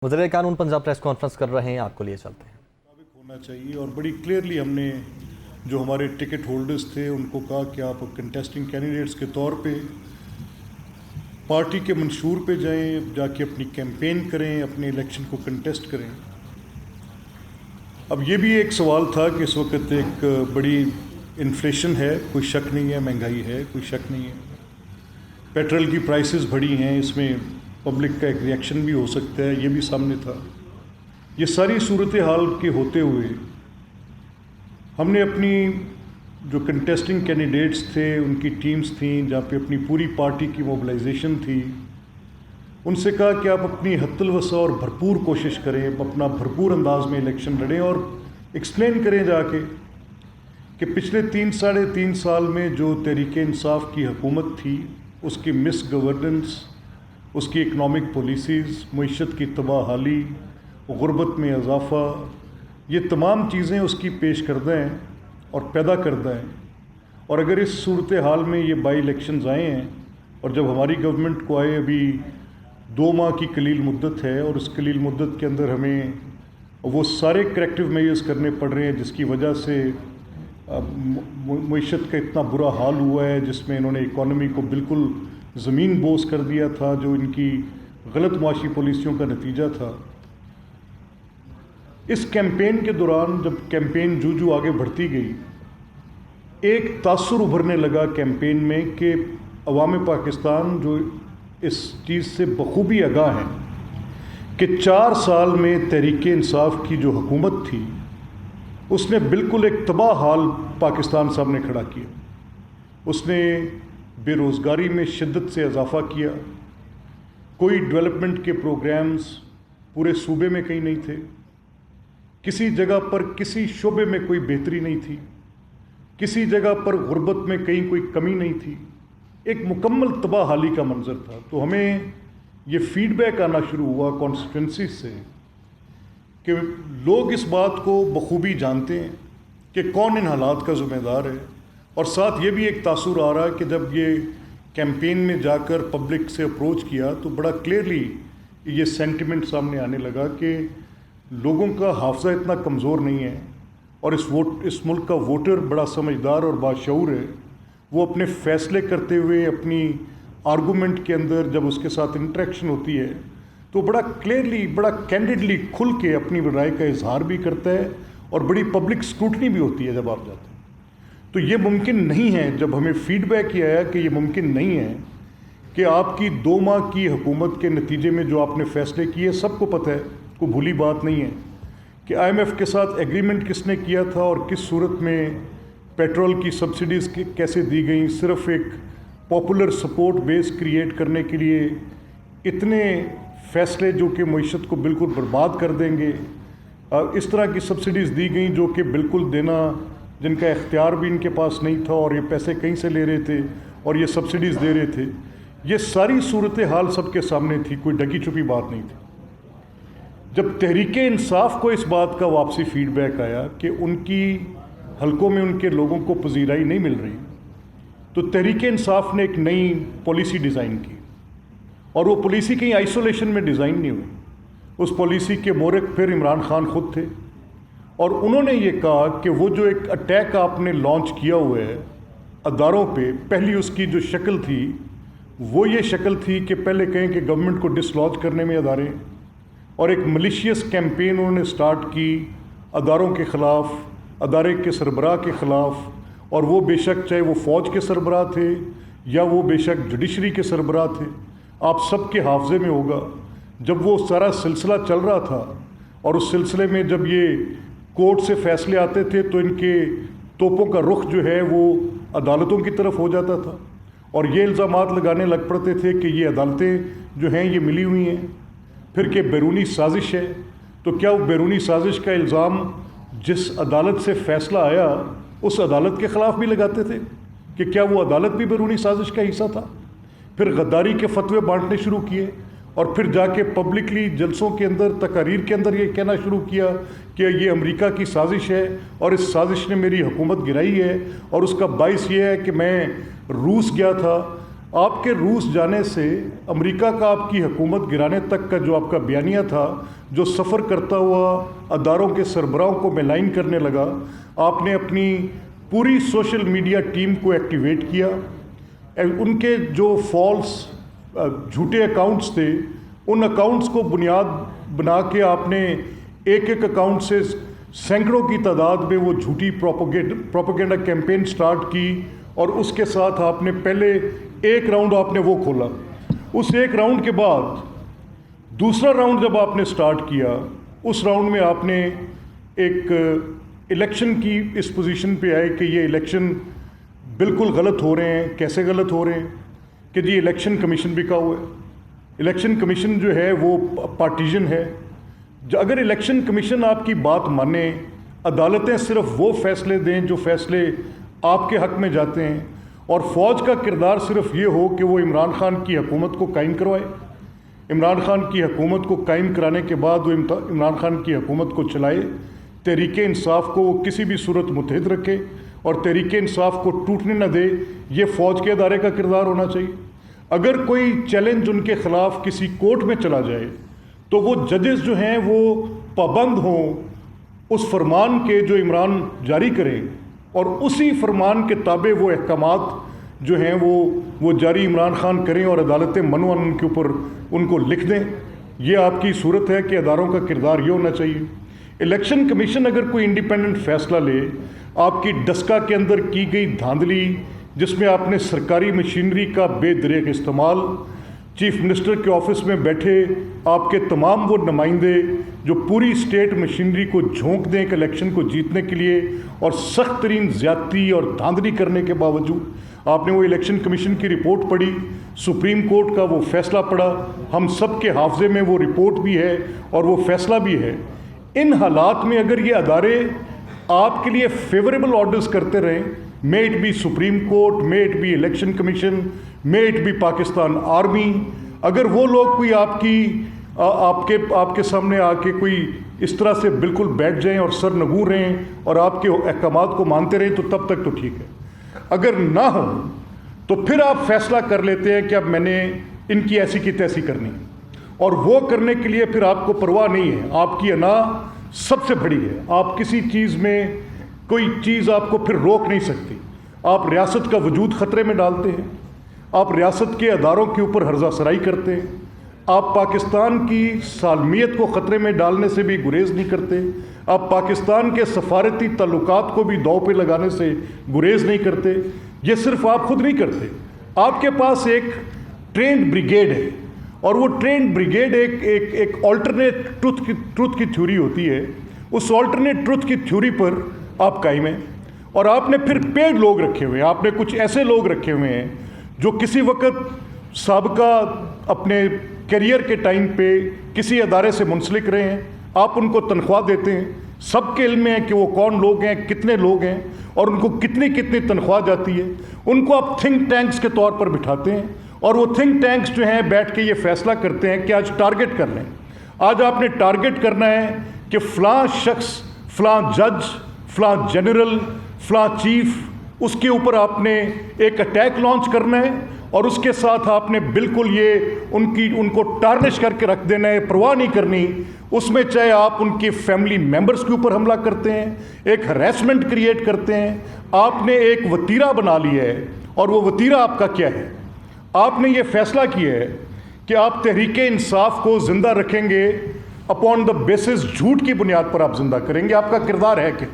وزیر قانون Punjab press conference کر رہے ہیں، آپ کو لیے چلتے ہیں۔ ہونا چاہیے اور بڑی کلیئرلی ہم نے جو ہمارے ٹکٹ ہولڈرز تھے ان کو کہا کہ آپ کنٹیسٹنگ کینڈیڈیٹس کے طور پہ پارٹی کے منشور پہ جائیں، جا کے اپنی کیمپین کریں، اپنے الیکشن کو کنٹیسٹ کریں۔ اب یہ بھی ایک سوال تھا کہ اس وقت ایک بڑی انفلیشن ہے، کوئی شک نہیں ہے، مہنگائی ہے، کوئی شک نہیں ہے، پیٹرول کی پرائسز بڑھی ہیں، اس میں پبلک کا ایک ری ایکشن بھی ہو سکتا ہے، یہ بھی سامنے تھا۔ یہ ساری صورتحال کے ہوتے ہوئے ہم نے اپنی جو کنٹیسٹنگ کینڈیڈیٹس تھے، ان کی ٹیمز تھیں جہاں پہ اپنی پوری پارٹی کی موبلائزیشن تھی، ان سے کہا کہ آپ اپنی حد الوسع اور بھرپور کوشش کریں، اپنا بھرپور انداز میں الیکشن لڑیں اور ایکسپلین کریں جا کے کہ پچھلے 3 سال میں جو تحریک انصاف کی حکومت تھی، اس کی مس گورننس، اس کی اکنامک پالیسیز، معیشت کی تباہ حالی، غربت میں اضافہ، یہ تمام چیزیں اس کی پیش کردہ ہیں اور پیدا کردہ ہیں۔ اور اگر اس صورتحال میں یہ بائی الیکشنز آئے ہیں اور جب ہماری گورنمنٹ کو آئے ابھی 2 ماہ کی قلیل مدت ہے اور اس قلیل مدت کے اندر ہمیں وہ سارے کریکٹیو میجرز کرنے پڑ رہے ہیں جس کی وجہ سے معیشت کا اتنا برا حال ہوا ہے، جس میں انہوں نے اکانومی کو بالکل زمین بوس کر دیا تھا، جو ان کی غلط معاشی پالیسیوں کا نتیجہ تھا۔ اس کیمپین کے دوران جب کیمپین جو آگے بڑھتی گئی، ایک تاثر ابھرنے لگا کیمپین میں کہ عوام پاکستان جو اس چیز سے بخوبی آگاہ ہیں کہ 4 سال میں تحریک انصاف کی جو حکومت تھی، اس نے بالکل ایک تباہ حال پاکستان سامنے کھڑا کیا۔ اس نے بے روزگاری میں شدت سے اضافہ کیا، کوئی ڈیولپمنٹ کے پروگرامز پورے صوبے میں کہیں نہیں تھے، کسی جگہ پر کسی شعبے میں کوئی بہتری نہیں تھی، کسی جگہ پر غربت میں کہیں کوئی کمی نہیں تھی، ایک مکمل تباہ حالی کا منظر تھا۔ تو ہمیں یہ فیڈ بیک آنا شروع ہوا کانسٹیٹوئنسی سے کہ لوگ اس بات کو بخوبی جانتے ہیں کہ کون ان حالات کا ذمہ دار ہے، اور ساتھ یہ بھی ایک تاثر آ رہا ہے کہ جب یہ کیمپین میں جا کر پبلک سے اپروچ کیا تو بڑا کلیئرلی یہ سینٹیمنٹ سامنے آنے لگا کہ لوگوں کا حافظہ اتنا کمزور نہیں ہے اور اس ملک کا ووٹر بڑا سمجھدار اور باشعور ہے۔ وہ اپنے فیصلے کرتے ہوئے اپنی آرگومنٹ کے اندر جب اس کے ساتھ انٹریکشن ہوتی ہے تو بڑا کلیئرلی، بڑا کینڈیڈلی کھل کے اپنی رائے کا اظہار بھی کرتا ہے اور بڑی پبلک اسکروٹنی بھی ہوتی ہے جب آپ جاتے ہیں۔ تو یہ ممکن نہیں ہے، جب ہمیں فیڈ بیک یہ آیا کہ یہ ممکن نہیں ہے کہ آپ کی 2 ماہ کی حکومت کے نتیجے میں جو آپ نے فیصلے کیے، سب کو پتہ ہے، کوئی بھولی بات نہیں ہے کہ IMF کے ساتھ ایگریمنٹ کس نے کیا تھا اور کس صورت میں پیٹرول کی سبسڈیز کیسے دی گئیں، صرف ایک پاپولر سپورٹ بیس کریٹ کرنے کے لیے اتنے فیصلے جو کہ معیشت کو بالکل برباد کر دیں گے، اس طرح کی سبسڈیز دی گئیں جو کہ بالکل دینا، جن کا اختیار بھی ان کے پاس نہیں تھا اور یہ پیسے کہیں سے لے رہے تھے اور یہ سبسڈیز دے رہے تھے۔ یہ ساری صورتحال سب کے سامنے تھی، کوئی ڈھکی چھپی بات نہیں تھی۔ جب تحریک انصاف کو اس بات کا واپسی فیڈ بیک آیا کہ ان کی حلقوں میں ان کے لوگوں کو پذیرائی نہیں مل رہی، تو تحریک انصاف نے ایک نئی پالیسی ڈیزائن کی، اور وہ پالیسی کہیں آئسولیشن میں ڈیزائن نہیں ہوئی۔ اس پالیسی کے مورخ پھر عمران خان خود تھے، اور انہوں نے یہ کہا کہ وہ جو ایک اٹیک آپ نے لانچ کیا ہوا ہے اداروں پہ، پہلی اس کی جو شکل تھی وہ یہ شکل تھی کہ پہلے کہیں کہ گورنمنٹ کو ڈس لاج کرنے میں ادارے، اور ایک ملیشیس کیمپین انہوں نے سٹارٹ کی اداروں کے خلاف، ادارے کے سربراہ کے خلاف، اور وہ بے شک چاہے وہ فوج کے سربراہ تھے یا وہ بے شک جوڈیشری کے سربراہ تھے۔ آپ سب کے حافظے میں ہوگا جب وہ سارا سلسلہ چل رہا تھا اور اس سلسلے میں جب یہ کورٹ سے فیصلے آتے تھے تو ان کے توپوں کا رخ جو ہے وہ عدالتوں کی طرف ہو جاتا تھا، اور یہ الزامات لگانے لگ پڑتے تھے کہ یہ عدالتیں جو ہیں یہ ملی ہوئی ہیں، پھر کہ بیرونی سازش ہے۔ تو کیا وہ بیرونی سازش کا الزام جس عدالت سے فیصلہ آیا اس عدالت کے خلاف بھی لگاتے تھے کہ کیا وہ عدالت بھی بیرونی سازش کا حصہ تھا؟ پھر غداری کے فتوے بانٹنے شروع کیے، اور پھر جا کے پبلکلی جلسوں کے اندر، تقاریر کے اندر یہ کہنا شروع کیا کہ یہ امریکہ کی سازش ہے اور اس سازش نے میری حکومت گرائی ہے، اور اس کا باعث یہ ہے کہ میں روس گیا تھا، آپ کے روس جانے سے امریکہ کا آپ کی حکومت گرانے تک کا جو آپ کا بیانیہ تھا، جو سفر کرتا ہوا اداروں کے سربراہوں کو ملائن کرنے لگا، آپ نے اپنی پوری سوشل میڈیا ٹیم کو ایکٹیویٹ کیا. ان کے جو فالس جھوٹے اکاؤنٹس تھے، ان اکاؤنٹس کو بنیاد بنا کے آپ نے ایک ایک اکاؤنٹ سے سینکڑوں کی تعداد میں وہ جھوٹی پروپیگنڈا کیمپین سٹارٹ کی، اور اس کے ساتھ آپ نے پہلے ایک راؤنڈ آپ نے وہ کھولا. اس ایک راؤنڈ کے بعد دوسرا راؤنڈ جب آپ نے سٹارٹ کیا، اس راؤنڈ میں آپ نے ایک الیکشن کی اس پوزیشن پہ آئے کہ یہ الیکشن بالکل غلط ہو رہے ہیں. کیسے غلط ہو رہے ہیں کہ جی الیکشن کمیشن بکا ہوا ہے. الیکشن کمیشن جو ہے وہ پارٹیزن ہے. اگر الیکشن کمیشن آپ کی بات مانے، عدالتیں صرف وہ فیصلے دیں جو فیصلے آپ کے حق میں جاتے ہیں، اور فوج کا کردار صرف یہ ہو کہ وہ عمران خان کی حکومت کو قائم کروائے، عمران خان کی حکومت کو قائم کرانے کے بعد وہ عمران خان کی حکومت کو چلائے، تحریک انصاف کو وہ کسی بھی صورت متحد رکھے اور تحریک انصاف کو ٹوٹنے نہ دے، یہ فوج کے ادارے کا کردار ہونا چاہیے. اگر کوئی چیلنج ان کے خلاف کسی کورٹ میں چلا جائے تو وہ ججز جو ہیں وہ پابند ہوں اس فرمان کے جو عمران جاری کریں، اور اسی فرمان کے تابع وہ احکامات جو ہیں وہ جاری عمران خان کریں، اور عدالتیں منوان ان کے اوپر ان کو لکھ دیں. یہ آپ کی صورت ہے کہ اداروں کا کردار یہ ہونا چاہیے. الیکشن کمیشن اگر کوئی انڈیپینڈنٹ فیصلہ لے، آپ کی ڈسکا کے اندر کی گئی دھاندلی جس میں آپ نے سرکاری مشینری کا بے دریغ استعمال، چیف منسٹر کے آفس میں بیٹھے آپ کے تمام وہ نمائندے جو پوری اسٹیٹ مشینری کو جھونک دیں ایک الیکشن کو جیتنے کے لیے، اور سخت ترین زیادتی اور دھاندلی کرنے کے باوجود آپ نے وہ الیکشن کمیشن کی رپورٹ پڑھی، سپریم کورٹ کا وہ فیصلہ پڑھا، ہم سب کے حافظے میں وہ رپورٹ بھی ہے اور وہ فیصلہ بھی ہے. ان حالات میں اگر یہ ادارے آپ کے لیے فیوریبل آرڈرز کرتے رہیں، may it be Supreme Court, may it be Election Commission, may it be Pakistan Army, اگر وہ لوگ کوئی آپ کے سامنے آ کے کوئی اس طرح سے بالکل بیٹھ جائیں اور سر نگوں رہیں اور آپ کے احکامات کو مانتے رہیں تو تب تک تو ٹھیک ہے. اگر نہ ہو تو پھر آپ فیصلہ کر لیتے ہیں کہ اب میں نے ان کی ایسی کی تیسی کرنی، اور وہ کرنے کے لیے پھر آپ کو پرواہ نہیں ہے. آپ کی انا سب سے بڑی ہے. آپ کسی چیز میں کوئی چیز آپ کو پھر روک نہیں سکتی. آپ ریاست کا وجود خطرے میں ڈالتے ہیں، آپ ریاست کے اداروں کے اوپر ہرزہ سرائی کرتے ہیں، آپ پاکستان کی سالمیت کو خطرے میں ڈالنے سے بھی گریز نہیں کرتے، آپ پاکستان کے سفارتی تعلقات کو بھی داؤ پہ لگانے سے گریز نہیں کرتے. یہ صرف آپ خود نہیں کرتے، آپ کے پاس ایک ٹرینڈ بریگیڈ ہے، اور وہ ٹرینڈ بریگیڈ ایک آلٹرنیٹ ٹروتھ کی تھیوری ہوتی ہے. اس آلٹرنیٹ ٹروتھ کی تھیوری پر آپ قائم ہیں، اور آپ نے پھر پیڈ لوگ رکھے ہوئے ہیں. آپ نے کچھ ایسے لوگ رکھے ہوئے ہیں جو کسی وقت سابقہ اپنے کیریئر کے ٹائم پہ کسی ادارے سے منسلک رہے ہیں، آپ ان کو تنخواہ دیتے ہیں. سب کے علم میں ہے کہ وہ کون لوگ ہیں، کتنے لوگ ہیں، اور ان کو کتنی تنخواہ جاتی ہے. ان کو آپ تھنک ٹینکس کے طور پر بٹھاتے ہیں، اور وہ تھنک ٹینکس جو ہیں بیٹھ کے یہ فیصلہ کرتے ہیں کہ آج ٹارگٹ کر لیں. آج آپ نے ٹارگٹ کرنا ہے کہ فلاں شخص، فلاں جج، فلاں جنرل، فلاں چیف، اس کے اوپر آپ نے ایک اٹیک لانچ کرنا ہے، اور اس کے ساتھ آپ نے بالکل یہ ان کو ٹارنش کر کے رکھ دینا ہے، پرواہ نہیں کرنی. اس میں چاہے آپ ان کے فیملی ممبرز کے اوپر حملہ کرتے ہیں، ایک ہریسمنٹ کریٹ کرتے ہیں. آپ نے ایک وتیرہ بنا لیا ہے، اور وہ وتیرہ آپ کا کیا ہے؟ آپ نے یہ فیصلہ کیا ہے کہ آپ تحریک انصاف کو زندہ رکھیں گے اپون دا بیسس جھوٹ کی بنیاد پر آپ زندہ کریں گے. آپ کا کردار ہے کہ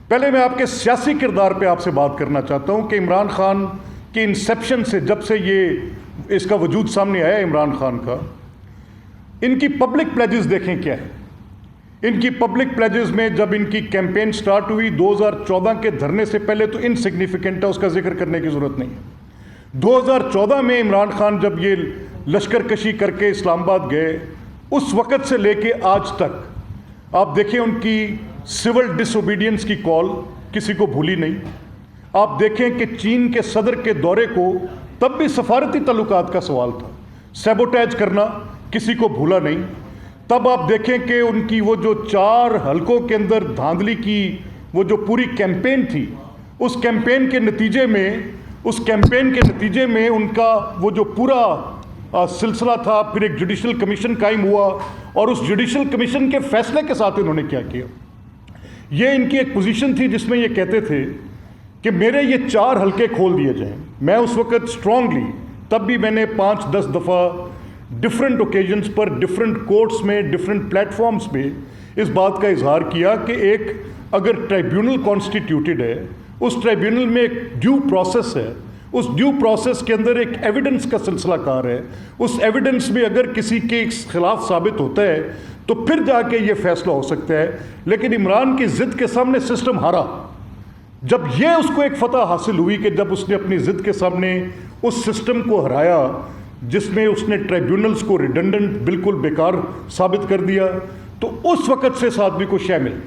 پہلے میں آپ کے سیاسی کردار پہ آپ سے بات کرنا چاہتا ہوں کہ عمران خان کی انسیپشن سے، جب سے یہ اس کا وجود سامنے آیا عمران خان کا، ان کی پبلک پلیجز دیکھیں کیا ہے. ان کی پبلک پلیجز میں جب ان کی کیمپین سٹارٹ ہوئی 2014 کے دھرنے سے پہلے تو انسگنیفیکنٹ ہے، اس کا ذکر کرنے کی ضرورت نہیں ہے. 2014 میں عمران خان جب یہ لشکر کشی کر کے اسلام آباد گئے، اس وقت سے لے کے آج تک آپ دیکھیں ان کی سول ڈس اوبیڈینس کی کال کسی کو بھولی نہیں. آپ دیکھیں کہ چین کے صدر کے دورے کو تب بھی سفارتی تعلقات کا سوال تھا، سیبوٹیج کرنا کسی کو بھولا نہیں. تب آپ دیکھیں کہ ان کی وہ جو 4 حلقوں کے اندر دھاندلی کی وہ جو پوری کیمپین تھی، اس کیمپین کے نتیجے میں اس کیمپین کے نتیجے میں ان کا وہ جو پورا سلسلہ تھا، پھر ایک جوڈیشل کمیشن قائم ہوا، اور اس جوڈیشل کمیشن کے فیصلے کے ساتھ انہوں نے کیا کیا، یہ ان کی ایک پوزیشن تھی جس میں یہ کہتے تھے کہ میرے یہ 4 حلقے کھول دیے جائیں۔ میں اس وقت اسٹرانگلی، تب بھی میں نے 5-10 دفعہ ڈفرینٹ اوکیزنس پر، ڈفرینٹ کورٹس میں، ڈفرینٹ پلیٹ فارمز پہ اس بات کا اظہار کیا کہ ایک اگر ٹرائیبیونل کانسٹیٹیوٹڈ ہے، اس ٹرائیبیونل میں ایک ڈیو پروسیس ہے، اس ڈیو پروسیس کے اندر ایک ایویڈنس کا سلسلہ کار ہے، اس ایویڈنس میں اگر کسی کے خلاف ثابت ہوتا ہے تو پھر جا کے یہ فیصلہ ہو سکتا ہے۔ لیکن عمران کی ضد کے سامنے سسٹم ہارا۔ جب یہ اس کو ایک فتح حاصل ہوئی کہ جب اس نے اپنی ضد کے سامنے اس سسٹم کو ہرایا جس میں اس نے ٹرائیبیونلز کو ریڈنڈنٹ، بالکل بیکار ثابت کر دیا، تو اس وقت سے اس آدمی کو شے مل،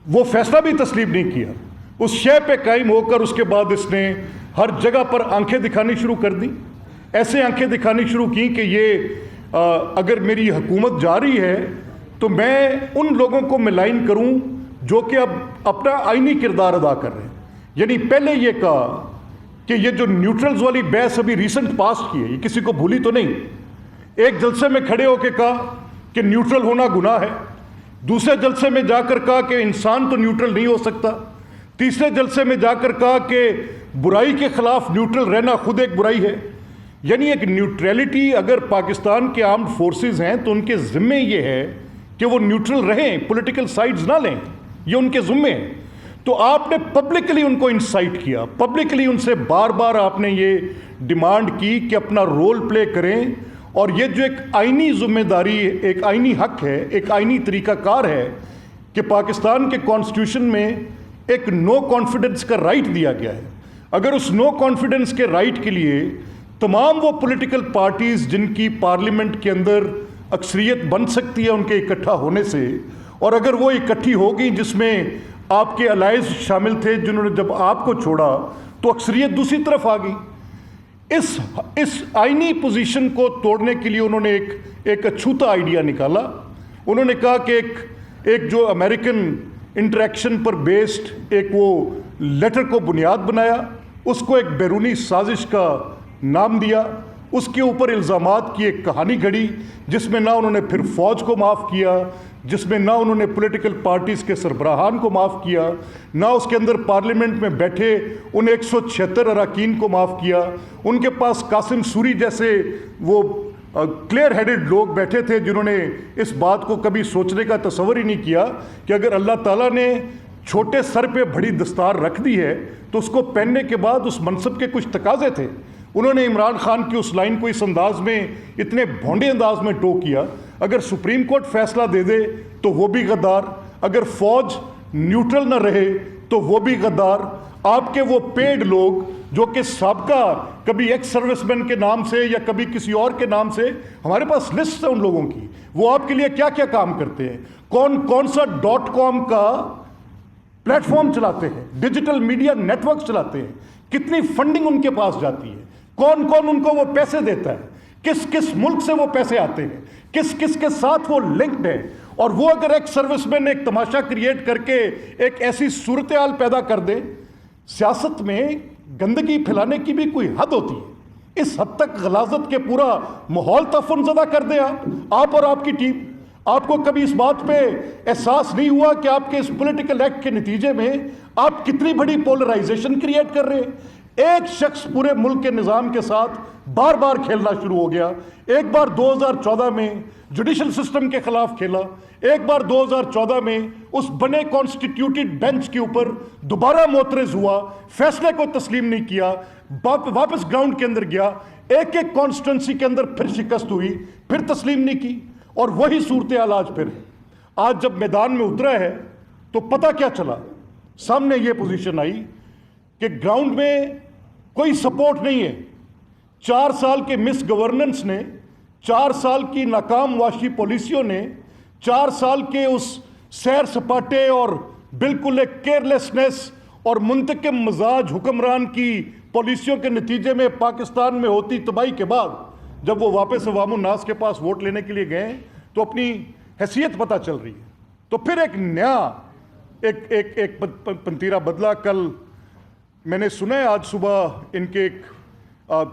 وہ فیصلہ بھی تسلیم نہیں کیا، اس شے پہ قائم ہو کر اس کے بعد اس نے ہر جگہ پر آنکھیں دکھانی شروع کر دی، ایسے آنکھیں دکھانی شروع کی کہ یہ اگر میری حکومت جاری ہے تو میں ان لوگوں کو ملائن کروں جو کہ اب اپنا آئینی کردار ادا کر رہے ہیں۔ یعنی پہلے یہ کہا کہ یہ جو نیوٹرلز والی بحث ابھی ریسنٹ پاس کی ہے، یہ کسی کو بھولی تو نہیں، ایک جلسے میں کھڑے ہو کے کہا کہ نیوٹرل ہونا گناہ ہے، دوسرے جلسے میں جا کر کہا کہ انسان تو نیوٹرل نہیں ہو سکتا، تیسرے جلسے میں جا کر کہا کہ برائی کے خلاف نیوٹرل رہنا خود ایک برائی ہے۔ یعنی ایک نیوٹریلٹی اگر پاکستان کے آرمڈ فورسز ہیں تو ان کے ذمے یہ ہے کہ وہ نیوٹرل رہیں، پولیٹیکل سائڈز نہ لیں، یہ ان کے ذمے ہیں۔ تو آپ نے پبلکلی ان کو انسائٹ کیا، پبلکلی ان سے بار بار آپ نے یہ ڈیمانڈ کی کہ اپنا رول پلے کریں، اور یہ جو ایک آئینی ذمہ داری، ایک آئینی حق ہے، ایک آئینی طریقہ کار ہے کہ پاکستان کے کانسٹیٹیوشن میں ایک نو کانفیڈنس کا رائٹ دیا گیا ہے۔ اگر اس نو کانفیڈنس کے رائٹ کے لیے تمام وہ پولیٹیکل پارٹیز جن کی پارلیمنٹ کے اندر اکثریت بن سکتی ہے ان کے اکٹھا ہونے سے، اور اگر وہ اکٹھی ہو گئی جس میں آپ کے الائز شامل تھے جنہوں نے جب آپ کو چھوڑا تو اکثریت دوسری طرف آ گئی، اس آئینی پوزیشن کو توڑنے کے لیے انہوں نے ایک اچھوتا آئیڈیا نکالا۔ انہوں نے کہا کہ ایک جو امریکن انٹریکشن پر بیسڈ ایک وہ لیٹر کو بنیاد بنایا، اس کو ایک بیرونی سازش کا نام دیا، اس کے اوپر الزامات کی ایک کہانی گھڑی جس میں نہ انہوں نے پھر فوج کو معاف کیا، جس میں نہ انہوں نے پولیٹیکل پارٹیز کے سربراہان کو معاف کیا، نہ اس کے اندر پارلیمنٹ میں بیٹھے ان 176 اراکین کو معاف کیا۔ ان کے پاس قاسم سوری جیسے وہ کلیئر ہیڈڈ لوگ بیٹھے تھے جنہوں نے اس بات کو کبھی سوچنے کا تصور ہی نہیں کیا کہ اگر اللہ تعالیٰ نے چھوٹے سر پہ بڑی دستار رکھ دی ہے تو اس کو پہننے کے بعد اس منصب کے کچھ تقاضے تھے۔ انہوں نے عمران خان کی اس لائن کو اس انداز میں، اتنے بھونڈے انداز میں ٹو کیا، اگر سپریم کورٹ فیصلہ دے دے تو وہ بھی غدار، اگر فوج نیوٹرل نہ رہے تو وہ بھی غدار، آپ کے وہ پیڈ لوگ جو کہ سابقہ کبھی ایکس سروس مین کے نام سے یا کبھی کسی اور کے نام سے، ہمارے پاس لسٹ ہے ان لوگوں کی، وہ آپ کے لیے کیا کیا کام کرتے ہیں، کون سا .com کا پلیٹ فارم چلاتے ہیں، ڈیجیٹل میڈیا نیٹ ورک چلاتے ہیں، کتنی فنڈنگ ان کے پاس جاتی ہے، کون ان کو وہ پیسے دیتا ہے، کس ملک سے وہ پیسے آتے ہیں، کس کے ساتھ وہ لنکڈ ہے، اور وہ اگر ایک سروس مین ایک تماشا کریٹ کر کے ایک ایسی صورتحال پیدا کر دے، سیاست میں گندگی پھیلانے کی بھی کوئی حد ہوتی ہے، اس حد تک غلاظت کے پورا ماحول تعفن زدہ کر دیں آپ اور آپ کی ٹیم۔ آپ کو کبھی اس بات پہ احساس نہیں ہوا کہ آپ کے اس پولیٹیکل ایکٹ کے نتیجے میں آپ کتنی بڑی پولرائزیشن کریٹ کر رہے ہیں؟ ایک شخص پورے ملک کے نظام کے ساتھ بار بار کھیلنا شروع ہو گیا، ایک بار 2014 میں جوڈیشل سسٹم کے خلاف کھیلا، ایک بار 2014 میں اس بنے کانسٹیٹیوٹڈ بینچ کے اوپر دوبارہ معترض ہوا، فیصلے کو تسلیم نہیں کیا، واپس گراؤنڈ کے اندر گیا، ایک کانسٹیٹوئنسی کے اندر پھر شکست ہوئی، پھر تسلیم نہیں کی، اور وہی صورتحال آج پھر ہے۔ آج جب میدان میں اترا ہے تو پتہ کیا چلا، سامنے یہ پوزیشن آئی کہ گراؤنڈ میں کوئی سپورٹ نہیں ہے۔ 4 سال کے مس گورننس نے، 4 سال کی ناکام معاشی پالیسیوں نے، 4 سال کے اس سیر سپاٹے اور بالکل ایک کیئرلیسنس اور منتقم مزاج حکمران کی پالیسیوں کے نتیجے میں پاکستان میں ہوتی تباہی کے بعد جب وہ واپس عوام الناس کے پاس ووٹ لینے کے لیے گئے تو اپنی حیثیت پتہ چل رہی ہے، تو پھر ایک نیا ایک پنتیرا بدلا۔ کل میں نے سنا ہے آج صبح ان کے ایک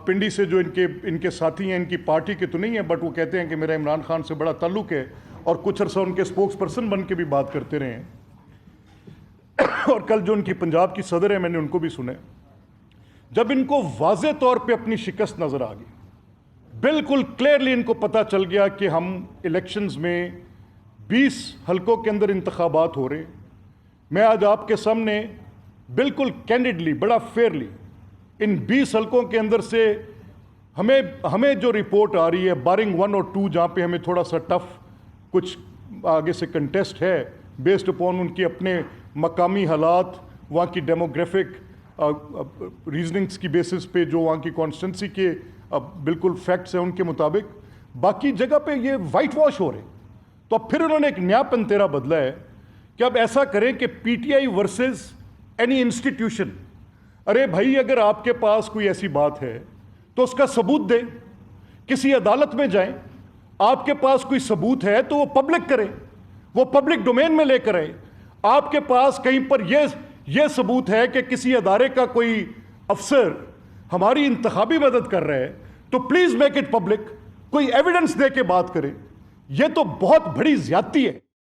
پنڈی سے جو ان کے ساتھی ہیں، ان کی پارٹی کے تو نہیں ہیں، بٹ وہ کہتے ہیں کہ میرا عمران خان سے بڑا تعلق ہے، اور کچھ عرصہ ان کے سپوکس پرسن بن کے بھی بات کرتے رہے ہیں۔ اور کل جو ان کی پنجاب کی صدر ہے، میں نے ان کو بھی سنا ہے۔ جب ان کو واضح طور پہ اپنی شکست نظر آ گئی، بالکل کلیئرلی ان کو پتہ چل گیا کہ ہم الیکشنز میں 20 حلقوں کے اندر انتخابات ہو رہے ہیں، میں آج آپ کے سامنے بالکل کینڈیڈلی، بڑا فیئرلی ان 20 حلقوں کے اندر سے ہمیں جو رپورٹ آ رہی ہے، بارنگ 1 اور 2 جہاں پہ ہمیں تھوڑا سا ٹف کچھ آگے سے کنٹیسٹ ہے بیسڈ اپون ان کے اپنے مقامی حالات، وہاں کی ڈیموگرافک ریزننگز کی بیسس پہ جو وہاں کی کانسٹیٹنسی کے بالکل فیکٹس ہیں ان کے مطابق، باقی جگہ پہ یہ وائٹ واش ہو رہے ہیں۔ تو اب پھر انہوں نے ایک نیا پنتیرا بدلا ہے کہ اب ایسا کریں کہ PTI versus any institution. ارے بھائی، اگر آپ کے پاس کوئی ایسی بات ہے تو اس کا ثبوت دیں، کسی عدالت میں جائیں، آپ کے پاس کوئی ثبوت ہے تو وہ پبلک کریں، وہ پبلک ڈومین میں لے کر آئیں۔ آپ کے پاس کہیں پر یہ ثبوت ہے کہ کسی ادارے کا کوئی افسر ہماری انتخابی مدد کر رہا ہے تو پلیز میک اٹ پبلک، کوئی ایویڈنس دے کے بات کریں۔ یہ تو بہت بڑی زیادتی ہے۔